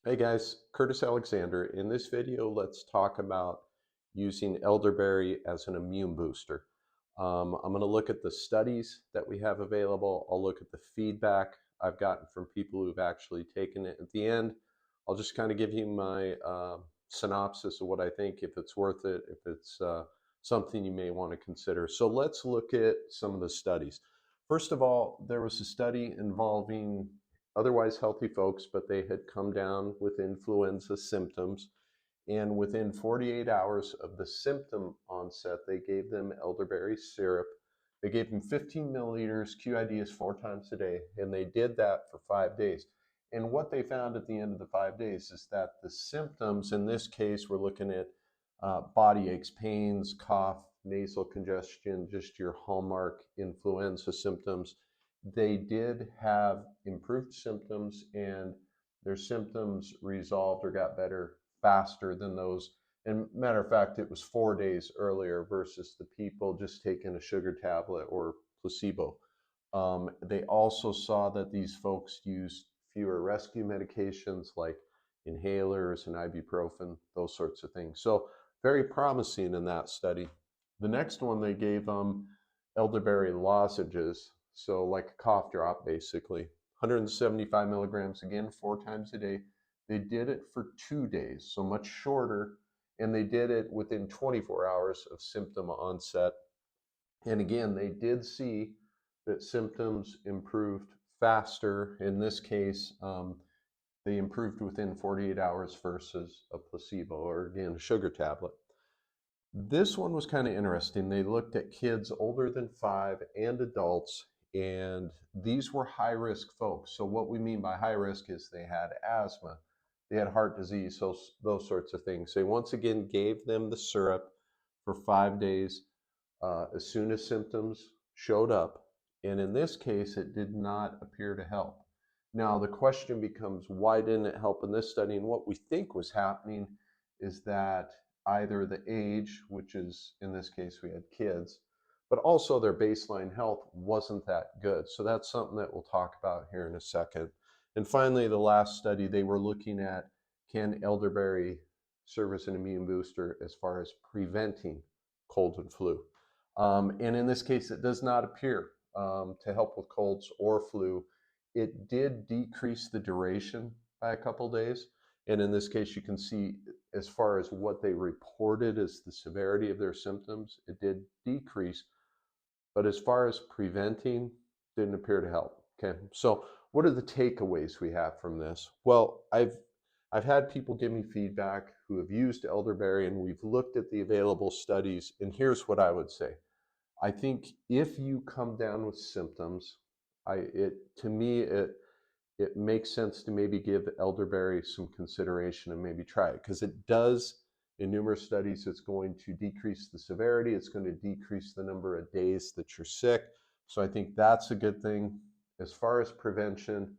Hey guys, Curtis Alexander. In this video, let's talk about using elderberry as an immune booster. I'm going to look at the studies that we have available. I'll look at the feedback I've gotten from people who've actually taken it. At the end, I'll just kind of give you my synopsis of what I think, if it's worth it, if it's something you may want to consider. So let's look at some of the studies. First of all, there was a study involving otherwise healthy folks, but they had come down with influenza symptoms. And within 48 hours of the symptom onset, they gave them elderberry syrup. They gave them 15 milliliters, QID is 4 times a day, and they did that for 5 days. And what they found at the end of the 5 days is that the symptoms, in this case, we're looking at body aches, pains, cough, nasal congestion, just your hallmark influenza symptoms. They did have improved symptoms, and their symptoms resolved or got better faster than those. And matter of fact, it was 4 days earlier versus the people just taking a sugar tablet or placebo. They also saw that these folks used fewer rescue medications like inhalers and ibuprofen, those sorts of things. So very promising in that study. The next one, they gave them elderberry lozenges, so like a cough drop basically, 175 milligrams, again 4 times a day. They did it for 2 days, so much shorter, and they did it within 24 hours of symptom onset. And again, they did see that symptoms improved faster. In this case, they improved within 48 hours versus a placebo, or again, a sugar tablet. This one was kind of interesting. They looked at kids older than 5 and adults, and these were high-risk folks. So what we mean by high risk is they had asthma, they had heart disease, so those sorts of things. They once again gave them the syrup for 5 days as soon as symptoms showed up, and in this case, it did not appear to help. Now, the question becomes, why didn't it help in this study? And what we think was happening is that either the age, which is in this case we had kids, but also their baseline health wasn't that good. So that's something that we'll talk about here in a second. And finally, the last study, they were looking at, can elderberry serve as an immune booster as far as preventing cold and flu? And in this case, it does not appear to help with colds or flu. It did decrease the duration by a couple days. And in this case, you can see as far as what they reported as the severity of their symptoms, it did decrease. But as far as preventing, didn't appear to help. Okay, so what are the takeaways we have from this? Well, I've had people give me feedback who have used elderberry, and we've looked at the available studies, and here's what I would say. I think if you come down with symptoms, to me it makes sense to maybe give elderberry some consideration and maybe try it, because it does, in numerous studies, it's going to decrease the severity, it's going to decrease the number of days that you're sick. So I think that's a good thing. As far as prevention,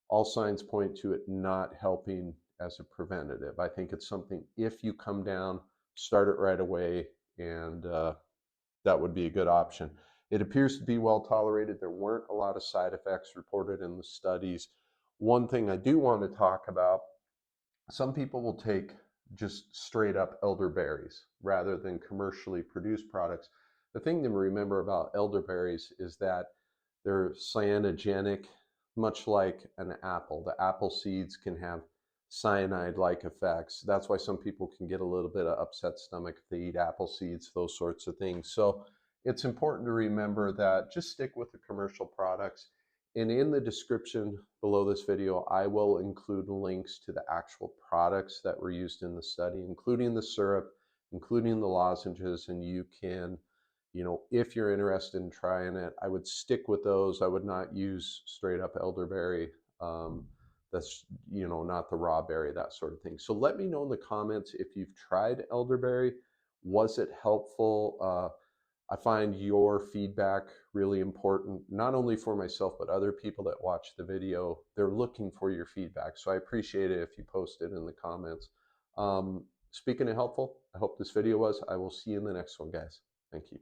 all signs point to it not helping as a preventative. I think it's something, if you come down, start it right away, and that would be a good option. It appears to be well tolerated. There weren't a lot of side effects reported in the studies. One thing I do want to talk about, some people will take just straight up elderberries rather than commercially produced products. The thing to remember about elderberries is that they're cyanogenic, much like an apple. The apple seeds can have cyanide-like effects. That's why some people can get a little bit of upset stomach if they eat apple seeds, those sorts of things. So it's important to remember that just stick with the commercial products. And in the description below this video, I will include links to the actual products that were used in the study, including the syrup, including the lozenges, and you can, if you're interested in trying it, I would stick with those. I would not use straight up elderberry. That's, not the raw berry, that sort of thing. So let me know in the comments if you've tried elderberry. Was it helpful? I find your feedback really important, not only for myself, but other people that watch the video. They're looking for your feedback. So I appreciate it if you post it in the comments. Speaking of helpful, I hope this video was. I will see you in the next one, guys. Thank you.